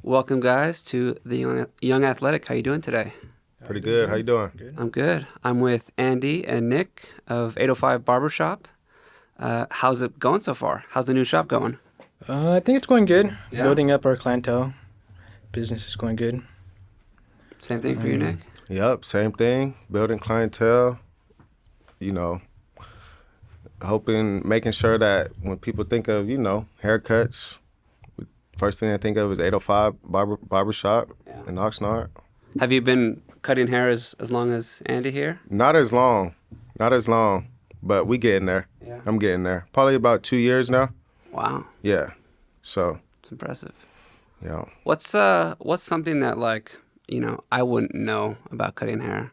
Welcome, guys, to the Young Athletic. How you doing today? Pretty good. How you doing? Good. I'm good. I'm with Andy and Nick of 805 Barbershop. How's it going so far? How's the new shop going? I think it's going good. Yeah. Building up our clientele. Business is going good. Same thing for you, Nick? Yep, same thing. Building clientele. You know, making sure that when people think of, haircuts, first thing they think of is 805 Barbershop Yeah. in Oxnard. Have you been cutting hair as long as Andy here? Not as long, but we getting there. Yeah. I'm getting there. Probably about 2 years now. Wow, Yeah. So, it's impressive. yeah. What's something that I wouldn't know about cutting hair?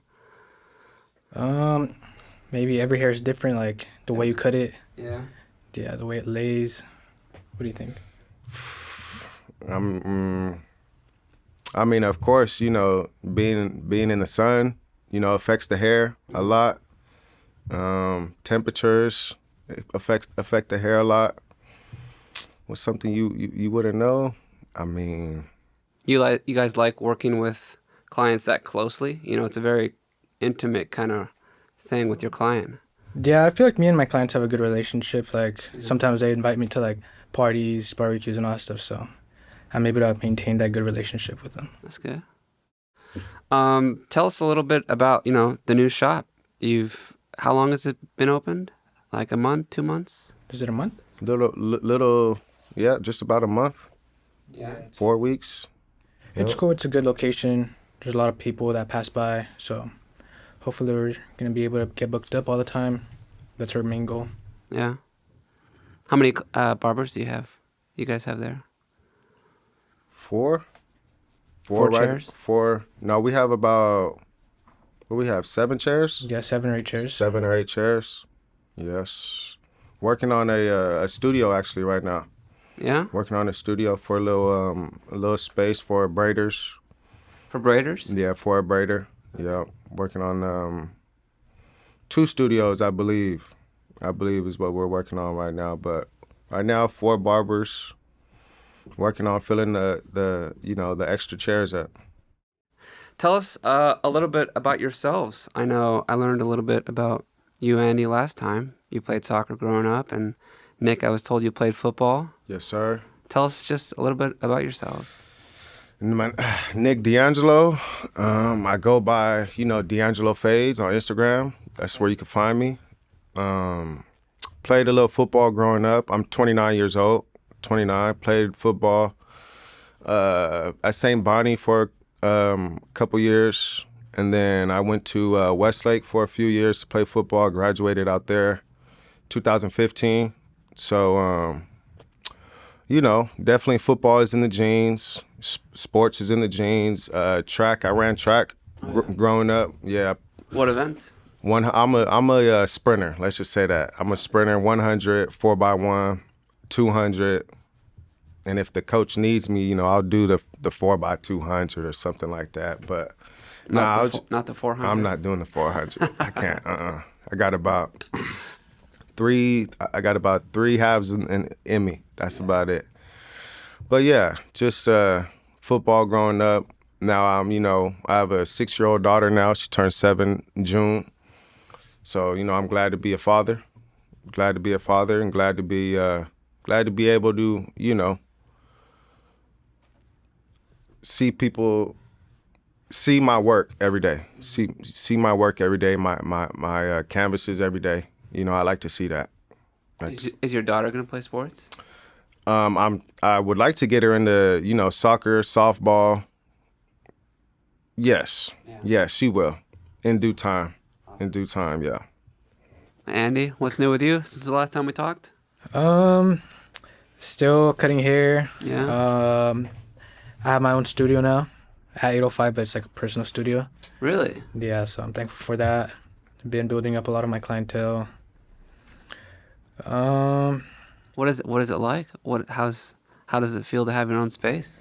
Maybe every hair is different. Like the way you cut it. Yeah. Yeah, the way it lays. What do you think? I mean, of course, being in the sun, affects the hair a lot. Temperatures affect the hair a lot. What's something you wouldn't know? I mean, You guys like working with clients that closely? It's a very intimate kind of thing with your client. Yeah, I feel like me and my clients have a good relationship. Like sometimes they invite me to like parties, barbecues, and all that stuff. So I'm able to maintain that good relationship with them. That's good. Tell us a little bit about, the new shop. How long has it been opened? Like a month, 2 months? Is it a month? little, yeah, just about a month, Yeah. 4 weeks. It's Yep. cool. It's a good location. There's a lot of people that pass by. So hopefully we're going to be able to get booked up all the time. That's our main goal. Yeah. How many barbers do you guys have there? Four? Four right? chairs? Four. No, we have about, what we have, 7 chairs? Yeah, 7 or 8 chairs. 7 or 8 chairs. Yes. Working on a studio actually right now. Yeah? Working on a studio for a little space for braiders. For braiders? Yeah, for a braider. Yeah. Working on 2 studios, I believe. I believe is what we're working on right now. But right now, 4 barbers working on filling the extra chairs up. Tell us a little bit about yourselves. I know I learned a little bit about you, Andy, last time. You played soccer growing up, and Nick, I was told you played football. Yes, sir. Tell us just a little bit about yourself. Nick D'Angelo. I go by, D'Angelo Fades on Instagram. That's where you can find me. Played a little football growing up. I'm 29 years old. 29. Played football at St. Bonnie for a couple years. And then I went to Westlake for a few years to play football. Graduated out there 2015. So, definitely football is in the genes. Sports is in the genes. Track, I ran track growing up. Yeah. What events? I'm a sprinter. Let's just say that. I'm a sprinter, 100, 4x1, 200. And if the coach needs me, I'll do the 4x200 or something like that. But Not the 400? I'm not doing the 400. I can't. I got about three halves in me. That's about it. But yeah, just football growing up. Now I have a 6-year-old daughter now. She turned 7 in June. So, I'm glad to be a father. Glad to be a father and glad to be able to, see people see my work every day. See my work every day, my canvases every day. I like to see that. Is your daughter going to play sports? I would like to get her into, soccer, softball. Yes. Yeah. Yes, she will. In due time. Awesome. In due time, yeah. Andy, what's new with you since the last time we talked? Still cutting hair. Yeah. I have my own studio now at 805, but it's like a personal studio. Really? Yeah, so I'm thankful for that. Been building up a lot of my clientele. What is it like? How does it feel to have your own space?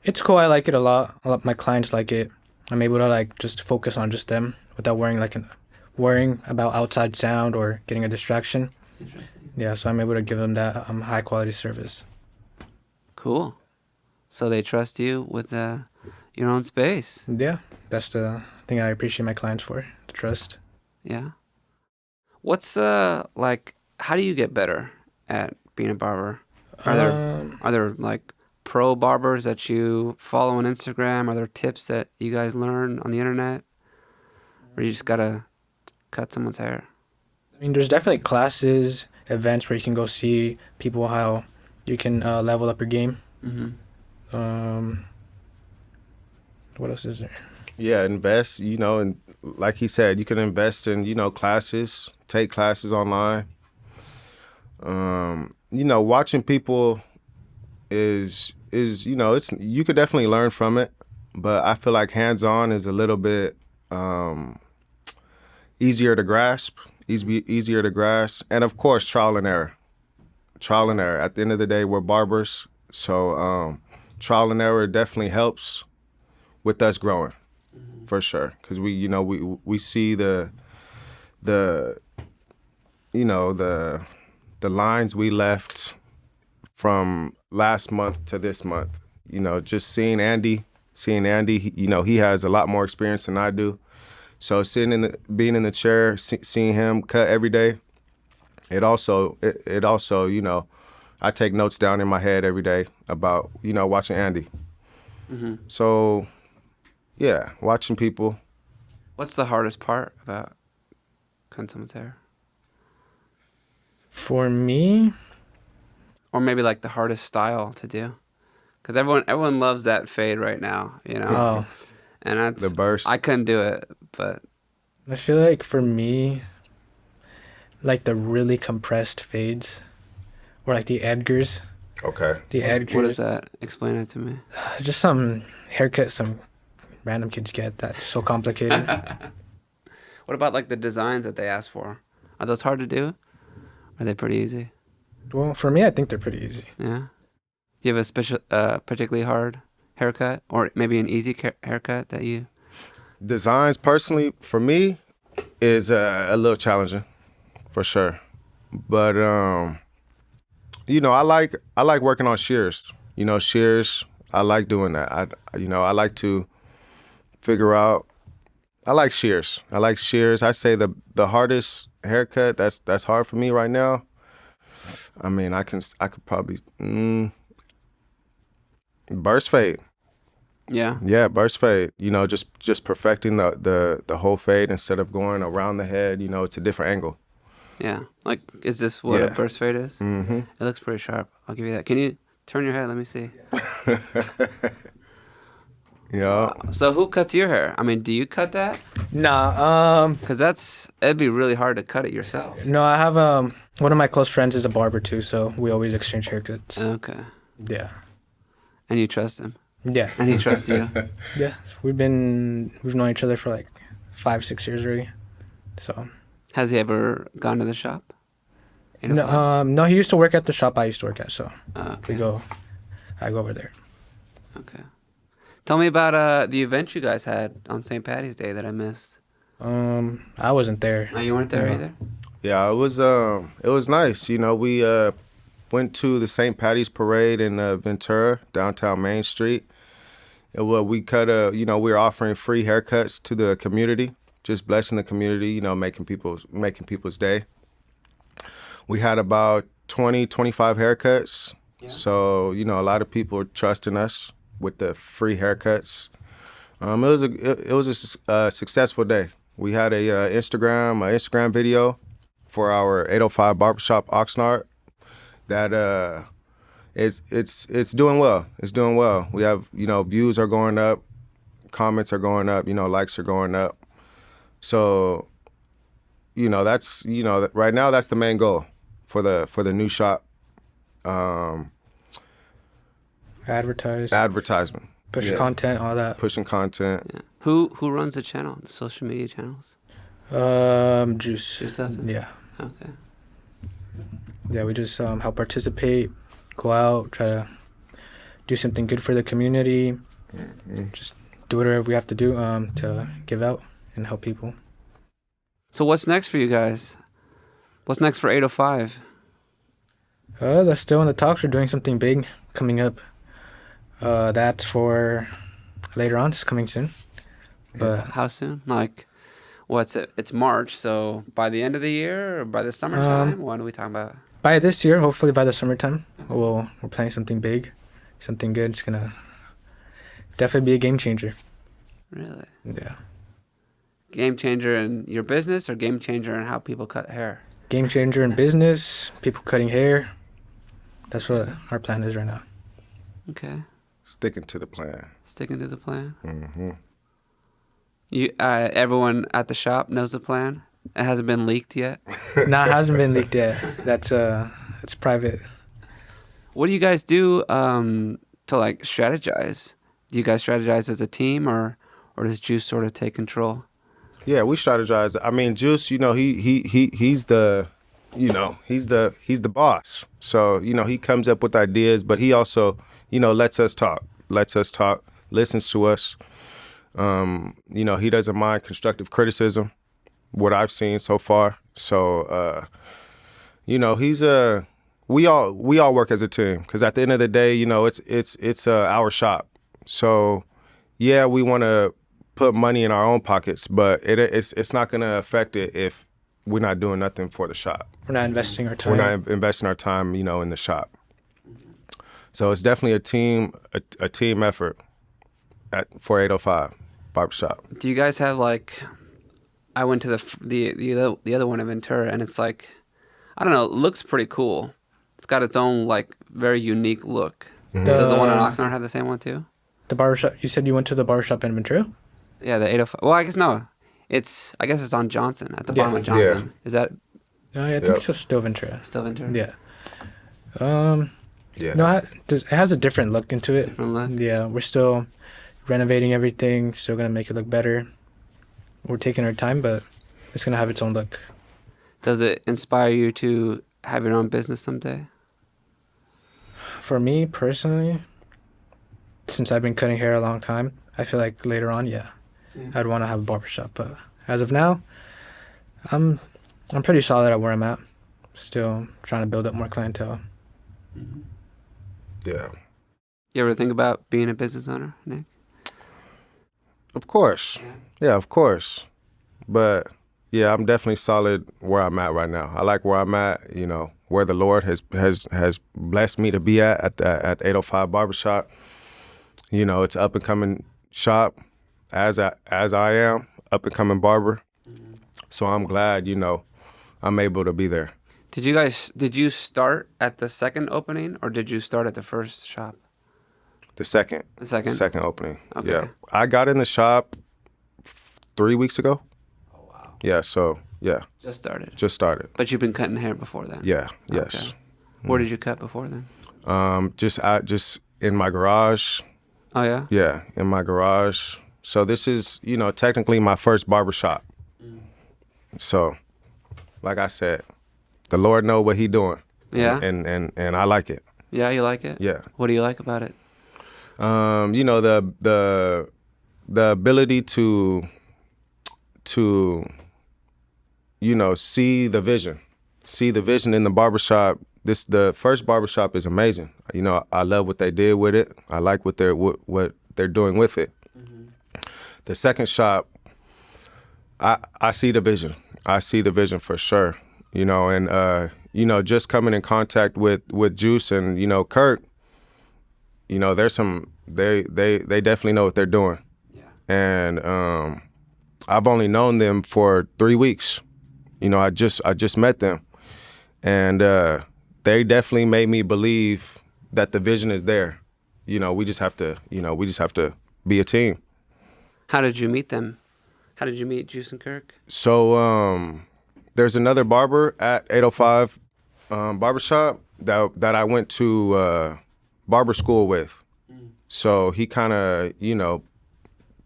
It's cool. I like it a lot. A lot of my clients like it. I'm able to just focus on just them without worrying about outside sound or getting a distraction. Interesting. Yeah, so I'm able to give them that high quality service. Cool. so they trust you with your own space. Yeah, that's the thing I appreciate my clients for, the trust. Yeah. What's like? How do you get better at being a barber? Are there Um, are there like pro barbers that you follow on Instagram? Are there tips that you guys learn on the internet, or you just gotta cut someone's hair? I mean, there's definitely classes, events where you can go see people how you can level up your game. Mm-hmm. Um, what else is there? Yeah, invest, and like he said, you can invest in, classes, take classes online. Watching people is it's you could definitely learn from it, but I feel like hands-on is a little bit easier to grasp, easier to grasp, and of course trial and error. Trial and error. At the end of the day, we're barbers, so trial and error definitely helps with us growing, for sure. Because we see the the lines we left from last month to this month. Just seeing Andy, he has a lot more experience than I do. So being in the chair, seeing him cut every day, it also, I take notes down in my head every day about, watching Andy. Mm-hmm. So, yeah, watching people. What's the hardest part about cutting someone's hair? For me, Or maybe like the hardest style to do? Because everyone loves that fade right now, oh, And that's The burst. I couldn't do it, but I feel like for me, like the really compressed fades, or like the Edgars. Okay. The Edgars. what is that? Explain it to me. Just some haircut some random kids get. That's so complicated. What about like the designs that they ask for? Are those hard to do? Are they pretty easy? Well, for me, I think they're pretty easy. Yeah. Do you have a special, particularly hard haircut, or maybe an easy haircut that you? Designs, personally, for me, is a little challenging, for sure. But I like working on shears. Shears. I like doing that. I like to figure out. I like shears. I say the hardest haircut that's hard for me right now. I mean, I could probably burst fade. Yeah. Yeah, burst fade. Just perfecting the whole fade instead of going around the head. It's a different angle. Yeah. Like, is this what a Yeah. burst fade is? Mm-hmm. It looks pretty sharp. I'll give you that. Can you turn your head? Let me see. Yeah. So who cuts your hair? I mean, do you cut that? Nah, Because it'd be really hard to cut it yourself. no, I have one of my close friends is a barber too, so we always exchange haircuts. Okay. Yeah. And you trust him. Yeah. And he trusts you. Yeah. We've known each other for like 5-6 years already. So Has he ever gone to the shop? no, he used to work at the shop I used to work at, so Okay. I go over there. Okay. Tell me about the event you guys had on St. Patty's Day that I missed. I wasn't there. Oh, you weren't there No. either? Yeah, it was nice. We went to the St. Patty's Parade in Ventura, downtown Main Street. And we we were offering free haircuts to the community, just blessing the community, making people's day. We had about 20, 25 haircuts. Yeah. So, a lot of people are trusting us with the free haircuts. It was a successful day. We had a Instagram video for our 805 Barbershop Oxnard that it's doing well. It's doing well. We have, views are going up, comments are going up, likes are going up. So, that's, right now that's the main goal for the new shop. Advertisement. Push Yeah. content, all that. Pushing content. Yeah. Who runs the channel, the social media channels? Juice. Juice does it? Yeah. Okay. Yeah, we just help participate, go out, try to do something good for the community. Just do whatever we have to do to give out and help people. So what's next for you guys? What's next for 805? That's still in the talks. We're doing something big coming up. That's for later on. It's coming soon. But How soon? Like, what's it? It's March, so by the end of the year or by the summertime? What are we talking about? by this year, hopefully by the summertime, we're planning something big, something good. It's gonna definitely be a game changer. Really? Yeah. Game changer in your business or game changer in how people cut hair? Game changer in business, people cutting hair. That's what our plan is right now. Okay. Sticking to the plan. Sticking to the plan. Mm-hmm. Everyone at the shop knows the plan. It hasn't been leaked yet. Nah, it hasn't been leaked yet. That's it's private. What do you guys do to like strategize? Do you guys strategize as a team, or does Juice sort of take control? Yeah, we strategized. I mean, Juice, he's the, he's the boss. So, he comes up with ideas, but he also, lets us talk, listens to us. He doesn't mind constructive criticism, what I've seen so far. So, we all work as a team, because at the end of the day, it's our shop. So, yeah, we want to put money in our own pockets, but it's not going to affect it if we're not doing nothing for the shop. We're not investing our time. We're not investing our time, in the shop. So it's definitely a team effort for 805 Barbershop. Do you guys have like? I went to the other one in Ventura, and it's like, I don't know, it looks pretty cool. It's got its own like very unique look. Does the one in Oxnard have the same one too? The barbershop. You said you went to the barbershop in Ventura? Yeah, the 805. Well, I guess no. I guess it's on Johnson, at the bottom of Johnson. Yeah. Is that No, I think it's still Ventura. still Ventura? Yeah. Yeah. No, it has a different look into it. Different look? Yeah, we're still renovating everything, still gonna make it look better. We're taking our time, but it's gonna have its own look. Does it inspire you to have your own business someday? For me personally, since I've been cutting hair a long time, I feel like later on, I'd want to have a barbershop. But as of now, I'm pretty solid at where I'm at. Still trying to build up more clientele. Yeah. You ever think about being a business owner, Nick? Of course. Yeah, of course. But yeah, I'm definitely solid where I'm at right now. I like where I'm at, where the Lord has blessed me to be at 805 Barbershop. It's up and coming shop as I am, up and coming barber. So I'm glad, I'm able to be there. Did you start at the second opening, or did you start at the first shop? The second. The second? Second opening. Okay. Yeah. I got in the shop 3 weeks ago. Oh, wow. Yeah, so, yeah. Just started. Just started. But you've been cutting hair before then? Yeah, yes. Okay. Where did you cut before then? Just in my garage. Oh, yeah? Yeah, in my garage. So this is, technically my first barbershop. So, like I said, the Lord know what he doing. Yeah? And I like it. Yeah, you like it? Yeah. What do you like about it? The ability to see the vision. See the vision in the barbershop. The first barbershop is amazing. I love what they did with it. I like what they're doing with it. The second shop, I see the vision. I see the vision for sure. And just coming in contact with Juice and Kurt, there's some they definitely know what they're doing. Yeah. And I've only known them for 3 weeks. I just met them, and they definitely made me believe that the vision is there. We just have to be a team. How did you meet them? How did you meet Juice and Kirk? So there's another barber at 805 Barbershop that I went to barber school with. So he kind of,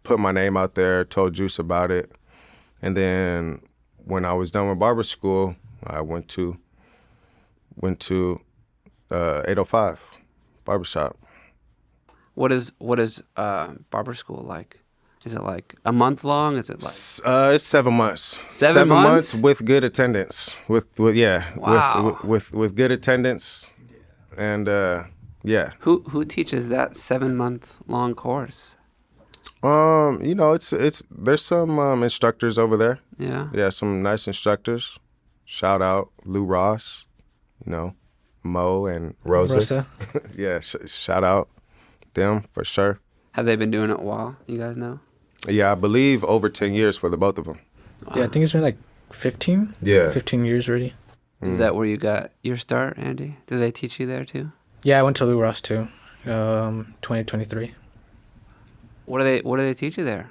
put my name out there, told Juice about it. And then when I was done with barber school, I went to 805 Barbershop. What is barber school like? Is it like a month long? Is it like It's 7 months. 7 months? with good attendance. With Wow. with good attendance, and Yeah. Who teaches that 7-month long course? You know, it's there's some instructors over there. Yeah. Yeah, some nice instructors. Shout out Lou Ross, you know, Mo and Rosa. Yeah, shout out them for sure. Have they been doing it a while? You guys know? Yeah, I believe over 10 years for the both of them. Yeah, I think it's been like 15. Yeah. 15 years already. Is that where you got your start, Andy? Did they teach you there too? Yeah, I went to Lou Ross too. 2023. What do they teach you there?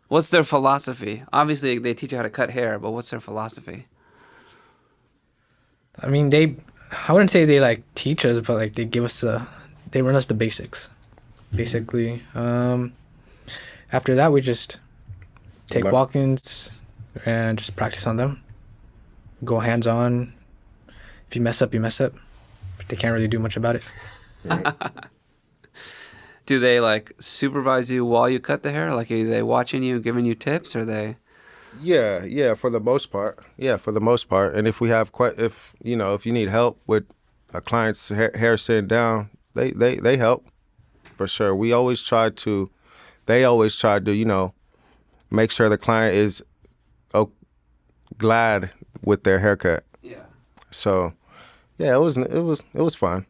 What's their philosophy? Obviously, they teach you how to cut hair, but what's their philosophy? I mean, I wouldn't say they like teach us, but like they run us the basics, basically. After that, we just take walk-ins and just practice on them. Go hands-on. If you mess up, you mess up. But they can't really do much about it. Do they like supervise you while you cut the hair? Like, are they watching you, giving you tips, or they? Yeah, for the most part. Yeah, for the most part. And if we have if you need help with a client's hair sitting down, they help for sure. They always try to, you know, make sure the client is glad with their haircut. Yeah. So, yeah, it was fun.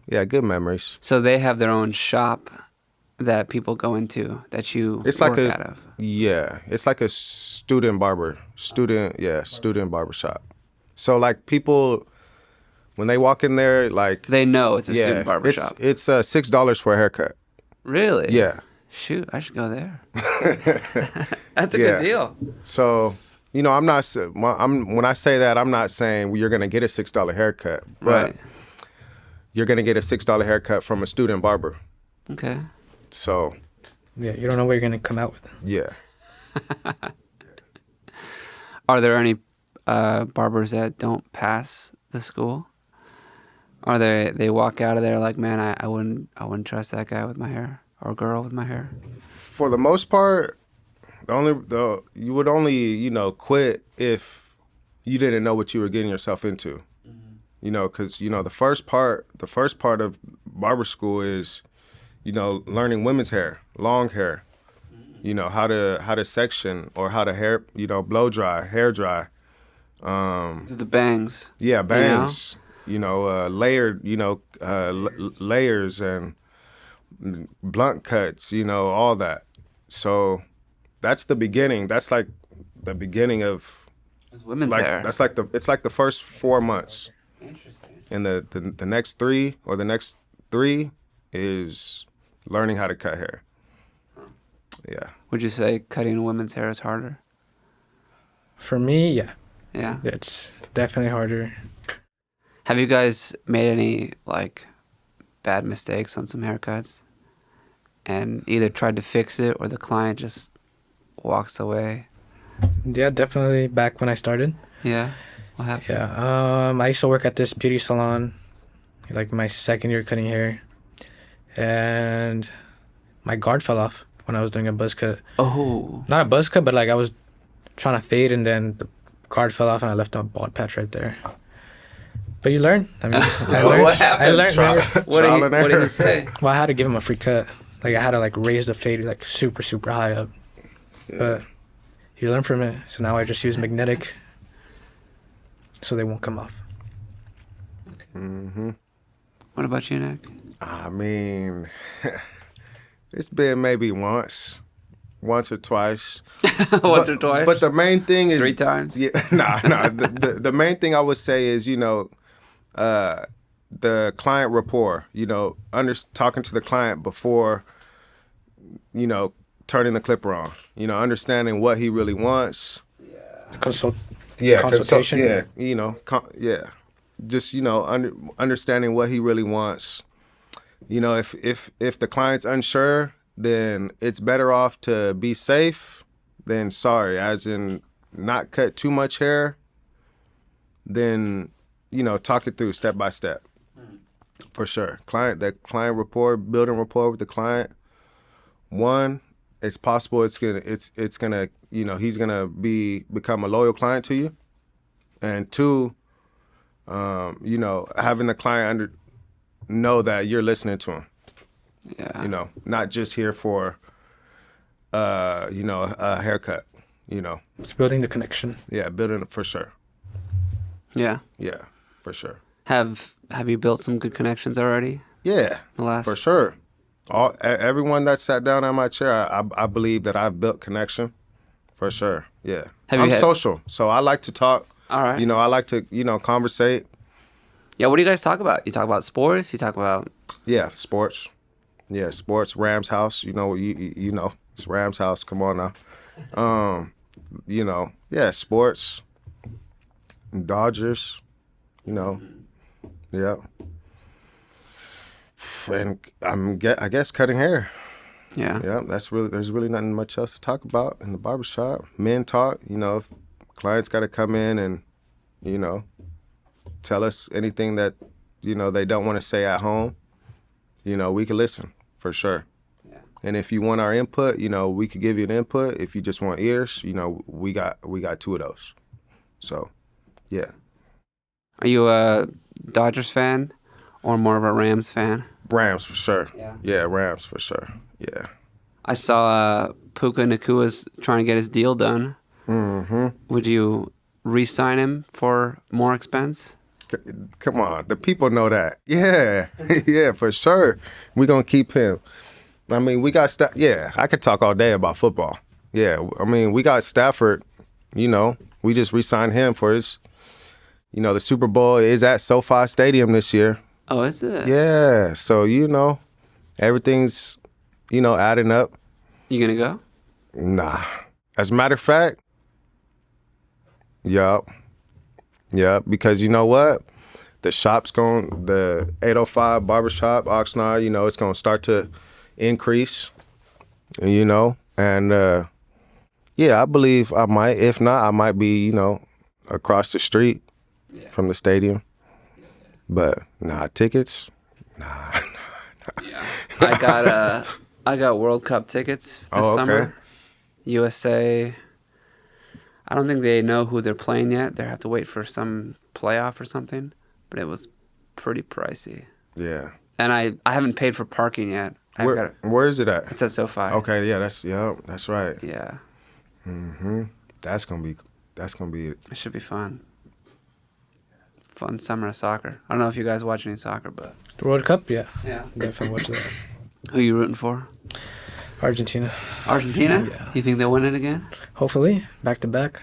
Yeah, good memories. So they have their own shop that people go into that you work out of. Yeah, it's like a student barbershop. So like people, when they walk in there, like they know it's a student barbershop. It's $6 for a haircut. Really? Yeah. Shoot, I should go there. That's a good deal. So, you know, when I say that, I'm not saying you're gonna get a $6 haircut, but you're gonna get a $6 haircut from a student barber. Okay. So. Yeah, you don't know what you're gonna come out with. Yeah. Are there any barbers that don't pass the school? Are they walk out of there like, man, I wouldn't trust that guy with my hair or girl with my hair? For the most part, you would only, you know, quit if you didn't know what you were getting yourself into. You know, because, you know, the first part of barber school is, you know, learning women's hair, long hair, you know, how to section or how to hair, you know, blow dry, hair dry. The bangs. Yeah, bangs. You know, layered, you know, layers and blunt cuts, you know, all that. So that's the beginning. That's like the beginning of women's hair. That's like it's like the first 4 months. Interesting. And the next three is learning how to cut hair. Yeah. Would you say cutting women's hair is harder? For me, yeah. Yeah. It's definitely harder. Have you guys made any like bad mistakes on some haircuts and either tried to fix it or the client just walks away? Yeah, definitely back when I started. Yeah. What happened? Yeah. I used to work at this beauty salon, like my second year cutting hair, and my guard fell off when I was doing a buzz cut. Oh. Not a buzz cut, but like I was trying to fade, and then the guard fell off, and I left a bald patch right there. But you learn. I mean, I learned. What happened? I learned. What did he say? Well, I had to give him a free cut. Like I had to like raise the fade like super high up. Yeah. But you learn from it. So now I just use magnetic, so they won't come off. Mm-hmm. What about you, Nick? I mean, it's been maybe once or twice. Once or twice? But the main thing is 3 times? Yeah, no. The main thing I would say is, you know, the client rapport. You know, talking to the client before, you know, turning the clipper on. You know, understanding what he really wants. Consultation. You know, just, you know, understanding what he really wants. You know, if the client's unsure, then it's better off to be safe than sorry, as in not cut too much hair, then, you know, talk it through step by step. For sure. Client rapport, building rapport with the client. One, it's possible it's gonna, you know, he's gonna become a loyal client to you. And two, you know, having the client know that you're listening to them. Yeah. You know, not just here for, you know, a haircut. You know, It's building the connection. yeah, building for sure. Yeah. Yeah, for sure. Have you built some good connections already? Yeah, The last for sure. Everyone that sat down on my chair, I believe that I've built connection, for sure. Yeah, Have you I'm had- social, so I like to talk. All right. You know, I like to conversate. Yeah. What do you guys talk about? You talk about sports. You talk about. Yeah, sports. Yeah, sports. Rams house. You know, you know, it's Rams house. Come on now. You know, yeah, sports. Dodgers. You know, yeah. And I guess cutting hair. Yeah. Yeah, there's really nothing much else to talk about in the barbershop. Men talk, you know, if clients got to come in and, you know, tell us anything that, you know, they don't want to say at home, you know, we can listen for sure. Yeah. And if you want our input, you know, we could give you an input. If you just want ears, you know, we got 2 of those. So, yeah. Are you a Dodgers fan or more of a Rams fan? Rams for sure. Yeah. Yeah, Rams for sure. Yeah. I saw Puka Nakua's trying to get his deal done. Mm-hmm. Would you re-sign him for more expense? Come on, the people know that. Yeah, yeah, for sure. We're going to keep him. I mean, we got yeah, I could talk all day about football. Yeah, I mean, we got Stafford, you know, we just re-signed him for his, you know, the Super Bowl is at SoFi Stadium this year. Oh, is it? Yeah, so, you know, everything's, you know, adding up. You gonna go? Nah. As a matter of fact, yup, because you know what? The 805 Barbershop, Oxnard, you know, it's going to start to increase, you know, and yeah, I believe I might. If not, I might be, you know, across the street from the stadium. But nah, tickets, nah. Yeah. I got World Cup tickets this summer. USA. I don't think they know who they're playing yet. They have to wait for some playoff or something. But it was pretty pricey. Yeah. And I haven't paid for parking yet. Where is it at? It's at SoFi. Okay, yeah, that's right. Yeah. Mm-hmm. That's gonna be It should be fun. Fun summer of soccer. I don't know if you guys watch any soccer, but The World Cup, yeah. yeah. Definitely watch that. Who are you rooting for? Argentina. Argentina? Yeah. You think they'll win it again? Hopefully, back to back.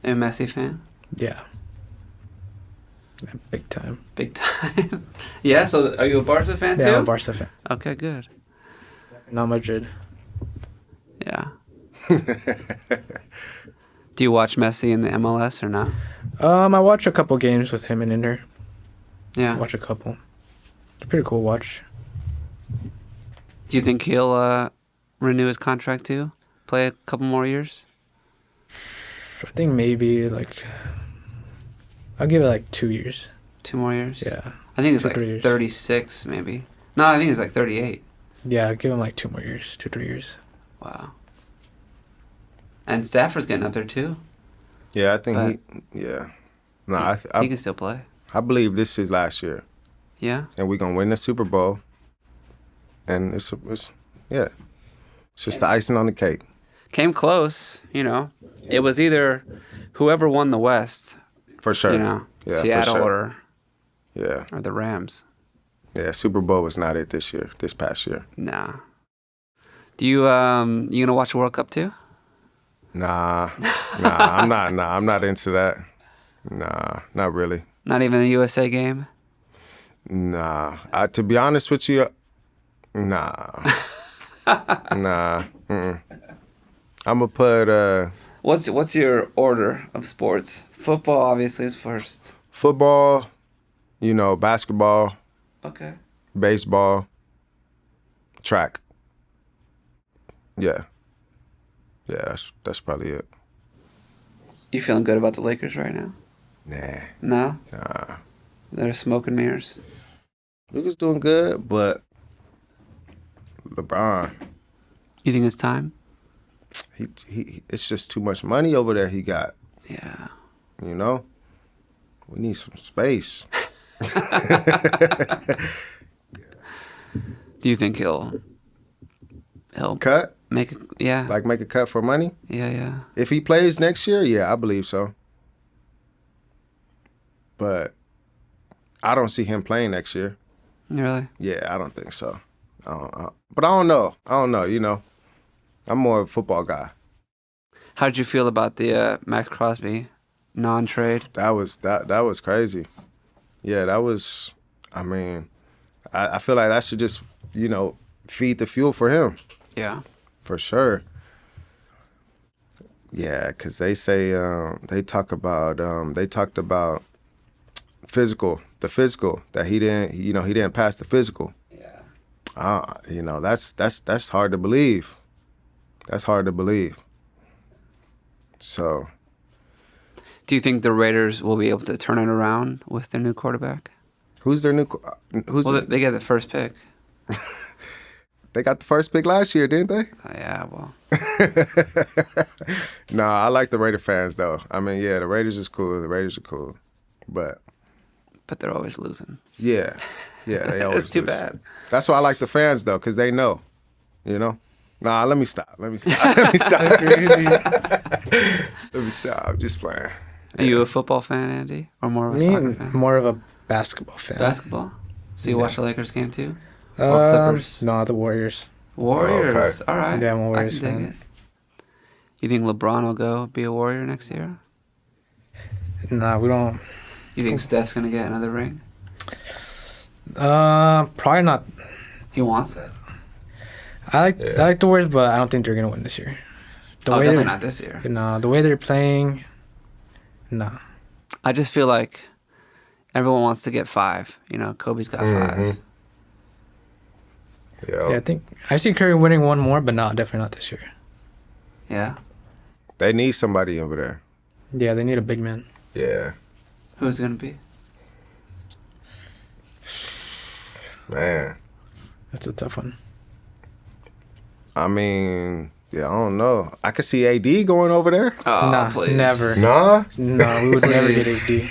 Are you a Messi fan? Yeah. Big time. Big time. Yeah, so are you a Barca fan too? Yeah, I'm a Barca fan. Okay, good. Not Madrid. Yeah. Do you watch Messi in the MLS or not? I watch a couple games with him and Inter. Yeah. Watch a couple. It's a pretty cool watch. Do you think he'll renew his contract too? Play a couple more years? I think maybe I'll give it 2 years. 2 more years? Yeah. I think it's 2, 3 years. 36 maybe. No, I think it's 38. Yeah, I'll give him 2 more years, 2, 3 years. Wow. And Stafford's getting up there too. Yeah, I think yeah. Nah, He can still play. I believe this is last year, Yeah? and we're gonna win the Super Bowl. And it's just the icing on the cake. Came close, you know. It was either whoever won the West, For sure. you know, Yeah, for Seattle sure. Yeah. or the Rams. Yeah, Super Bowl was not it this past year. Nah. Do you you gonna watch the World Cup too? Nah, I'm not into that. Nah, not really. Not even the USA game? Nah, to be honest with you, nah. Nah, mm-mm. I'm gonna put What's your order of sports? Football obviously is first. football, you know, basketball, Okay. baseball, track. Yeah. Yeah, that's probably it. You feeling good about the Lakers right now? Nah. No? Nah. They're smoke and mirrors. Luka's doing good, but LeBron, You think it's time? he it's just too much money over there he got, Yeah. you know? We need some space. Do you think he'll Cut? make a, yeah, Like make a cut for money? yeah. If he plays next year, yeah, I believe so. But I don't see him playing next year. Really? Yeah, I don't think so. But I don't know. You know. I'm more of a football guy. How did you feel about the Max Crosby non-trade? That was crazy. Yeah, that was. I mean, I feel like that should just, you know, feed the fuel for him. Yeah. For sure. Yeah, because they say they talked about the physical that he didn't pass the physical. Yeah. You know, that's hard to believe. That's hard to believe. So, Do you think the Raiders will be able to turn it around with their new quarterback? who's their new? Who's Well, they get the first pick. they got the first pick last year, didn't they? Yeah, well. Nah, I like the Raider fans though. I mean, yeah, the Raiders is cool. The Raiders are cool, but They're always losing. yeah, they always. It's too lose. bad. That's why I like the fans though, because they know, you know. Nah, let me stop. Let me stop. Let me stop. I'm just playing. Are you a football fan, Andy, or more of a Me, soccer fan? more of a basketball fan. Basketball. So you watch the Lakers game too? Or Um, Clippers? no, the Warriors. Warriors. okay. All right. Yeah, I'm a Warriors I can dig fan. it. You think LeBron will go be a Warrior next year? Nah, we don't. You think Steph's gonna get another ring? Probably not. He wants it. I like the Warriors, but I don't think they're gonna win this year. Definitely they're- not this year. No, the way they're playing. Nah. I just feel like everyone wants to get 5. You know, Kobe's got 5. Yeah. Yeah, I think I see Curry winning one more, but not definitely not this year. Yeah. They need somebody over there. Yeah, they need a big man. Yeah, Who's it gonna be? man. That's a tough one. I mean, yeah, I don't know. I could see AD going over there. Oh, Nah, please. never. Nah. No, we would never get AD.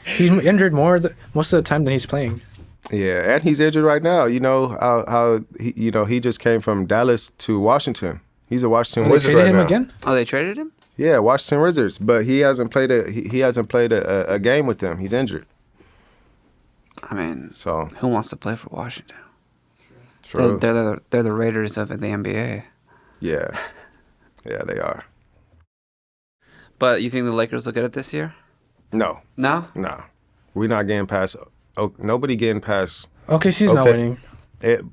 He's injured most of the time than he's playing. Yeah, and he's injured right now. You know how he just came from Dallas to Washington. He's a Washington They Wizard traded right him now. again? Oh, they traded him? Yeah, Washington Wizards, but he hasn't played a game with them. He's injured. I mean, So who wants to play for Washington? true. They're the Raiders of the NBA. Yeah, they are. But you think the Lakers will get it this year? No, No? we're not getting past. Oh, nobody getting past OKC's not Okay. winning. it.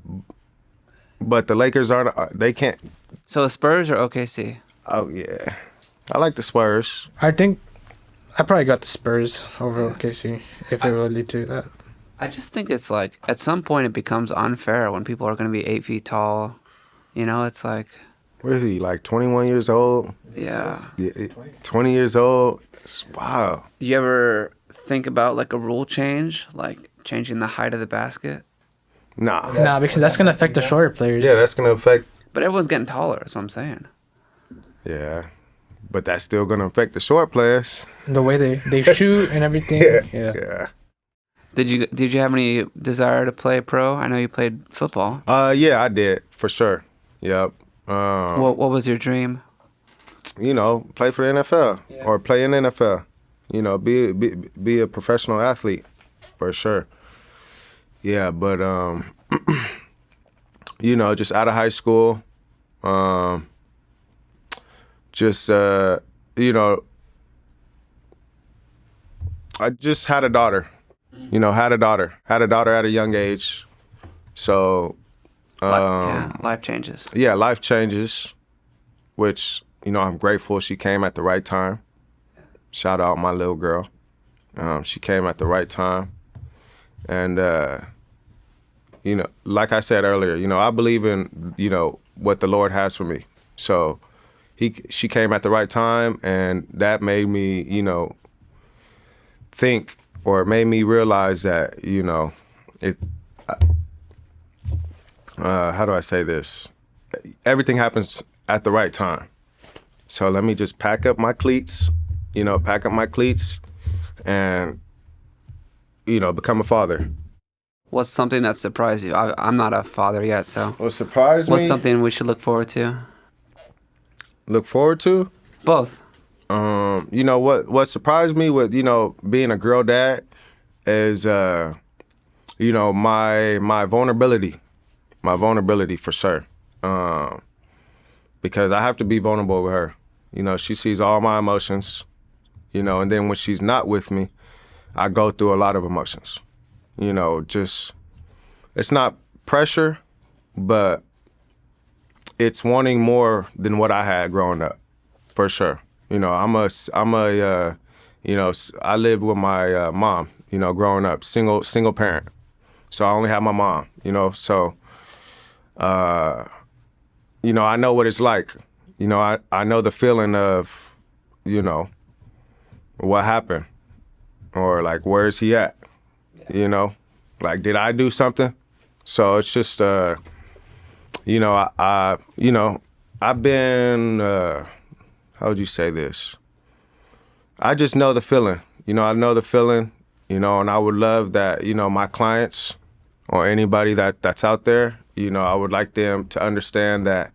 But the Lakers aren't. They can't. So the Spurs or OKC? Oh yeah, I like the Spurs. I think I probably got the Spurs over OKC if it would lead to that. I just think it's like at some point it becomes unfair when people are going to be 8 feet tall. You know, it's like, Where is he? Like 21 years old. yeah. Yeah, 20 years old. Wow. Do you ever think about like a rule change, like changing the height of the basket? Nah. Nah, because that's gonna affect the shorter players. Yeah, that's gonna affect. But everyone's getting taller. That's what I'm saying. Yeah, but that's still gonna affect the short players. the way they shoot and everything. Yeah. Yeah. Did you have any desire to play pro? I know you played football. Yeah, I did for sure. Yep. What was your dream? You know, play for the NFL or play in the NFL. You know, be a professional athlete for sure. Yeah, but you know, just out of high school, you know, I just had a daughter. You know, had a daughter at a young age. So, Life changes. yeah, life changes, which, you know, I'm grateful she came at the right time. Shout out my little girl. She came at the right time. And, you know, like I said earlier, you know, I believe in, you know, what the Lord has for me. So she came at the right time, and that made me, you know, think, or it made me realize that, you know, how do I say this? Everything happens at the right time. So let me just pack up my cleats, and, become a father. What's something that surprised you? I'm not a father yet, so What surprised me? what's something we should look forward to? Look forward to? Both. What surprised me with, being a girl dad is, my vulnerability. My vulnerability for sure. Because I have to be vulnerable with her. She sees all my emotions, and then when she's not with me, I go through a lot of emotions. It's not pressure, but it's wanting more than what I had growing up, for sure. I lived with my mom, growing up, single parent. So I only have my mom, so, I know what it's like. I know the feeling of, what happened or like, where is he at? Like, did I do something? So it's just, I've been, how would you say this? I just know the feeling. I know the feeling, and I would love that, my clients or anybody that's out there, I would like them to understand that,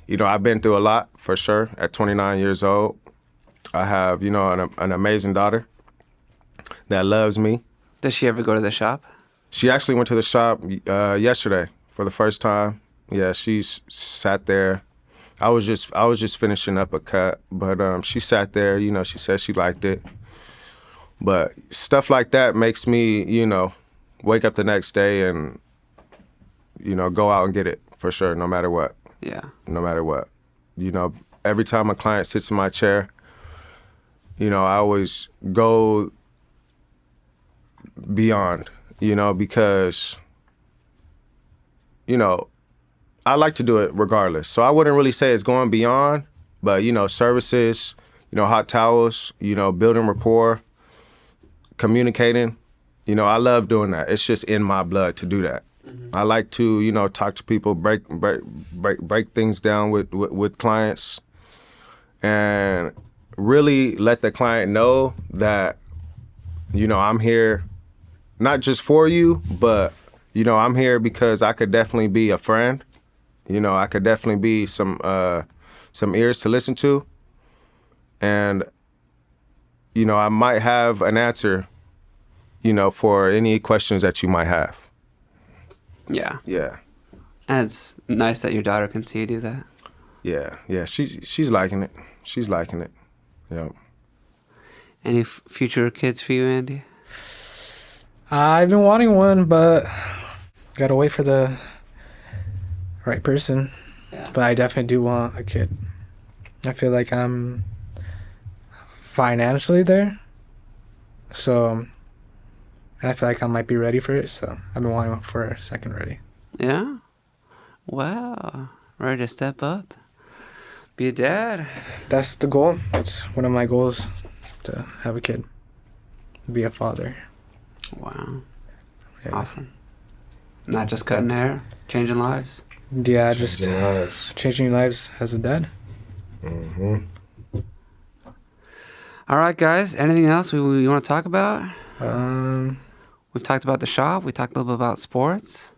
I've been through a lot for sure at 29 years old. I have, an amazing daughter that loves me. Does she ever go to the shop? She actually went to the shop yesterday for the first time. Yeah, she's sat there. I was just finishing up a cut, but she sat there. She said she liked it. But stuff like that makes me, wake up the next day and, go out and get it for sure, no matter what. Yeah. No matter what. Every time a client sits in my chair, I always go beyond, because, I like to do it regardless. So I wouldn't really say it's going beyond, but, services, hot towels, building rapport, communicating, I love doing that. It's just in my blood to do that. Mm-hmm. I like to, talk to people, break things down with clients, and really let the client know that, I'm here not just for you, but, I'm here because I could definitely be a friend. I could definitely be some ears to listen to. And, I might have an answer, for any questions that you might have. Yeah. Yeah. And it's nice that your daughter can see you do that. Yeah. She's liking it. She's liking it. Yeah. Any future kids for you, Andy? I've been wanting one, but gotta wait for the right person. Yeah. But I definitely do want a kid. I feel like I'm financially there. So, and I feel like I might be ready for it. So I've been wanting one for a second ready. Yeah? Wow. Ready to step up? Be a dad? That's the goal. That's one of my goals, to have a kid. Be a father. Wow. Yeah. Awesome. Not just cutting hair, changing lives? Yeah, just changing lives as a dad. Mm-hmm. All right, guys. Anything else we want to talk about? We've talked about the shop. We talked a little bit about sports.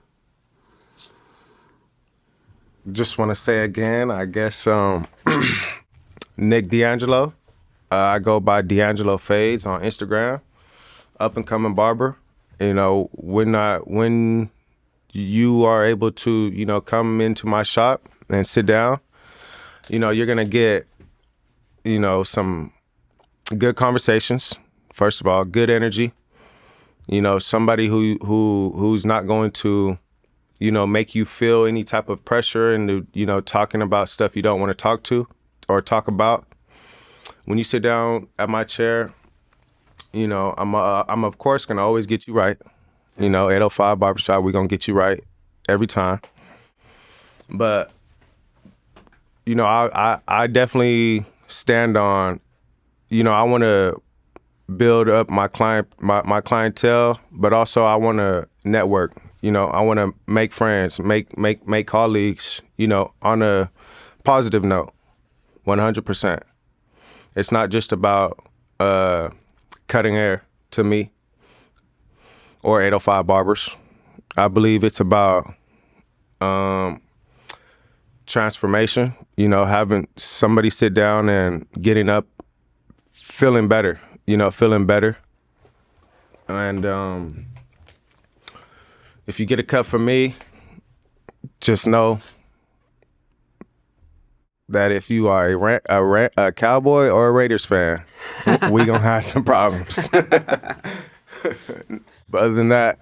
Just want to say again, I guess, Nick D'Angelo. I go by D'Angelo Fades on Instagram. Up and coming barber. When you are able to, come into my shop and sit down, you're gonna get, some good conversations. First of all, good energy. Somebody who's not going to, make you feel any type of pressure into, talking about stuff you don't want to talk to or talk about. When you sit down at my chair, I'm of course gonna always get you right. 805 Barbershop, we're gonna get you right every time. But, I definitely stand on, I want to build up my my clientele, but also I want to network. I want to make friends, make colleagues, on a positive note, 100%. It's not just about cutting hair to me. or 805 Barbers. I believe it's about transformation, you know, having somebody sit down and getting up, feeling better, feeling better. And if you get a cut from me, just know that if you are a Cowboy or a Raiders fan, we gonna have some problems. But other than that,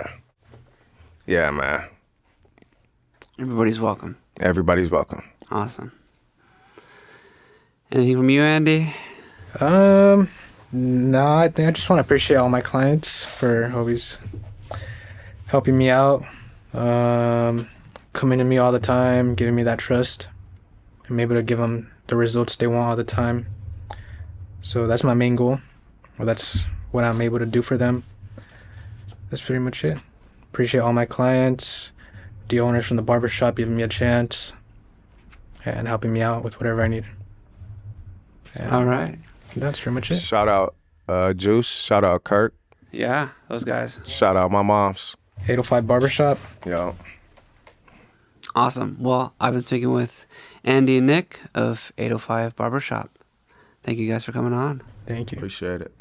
yeah, man. Everybody's welcome. Everybody's welcome. Awesome. Anything from you, Andy? No, I think I just want to appreciate all my clients for always helping me out, coming to me all the time, giving me that trust. I'm able to give them the results they want all the time. So that's my main goal. Well, that's what I'm able to do for them. That's pretty much it. Appreciate all my clients, the owners from the barbershop giving me a chance and helping me out with whatever I need. And All right. that's pretty much it. Shout out Juice. Shout out Kirk. Yeah, those guys. Shout out my moms. 805 Barbershop. Yo. Awesome. Well, I've been speaking with Andy and Nick of 805 Barbershop. Thank you guys for coming on. Thank you. Appreciate it.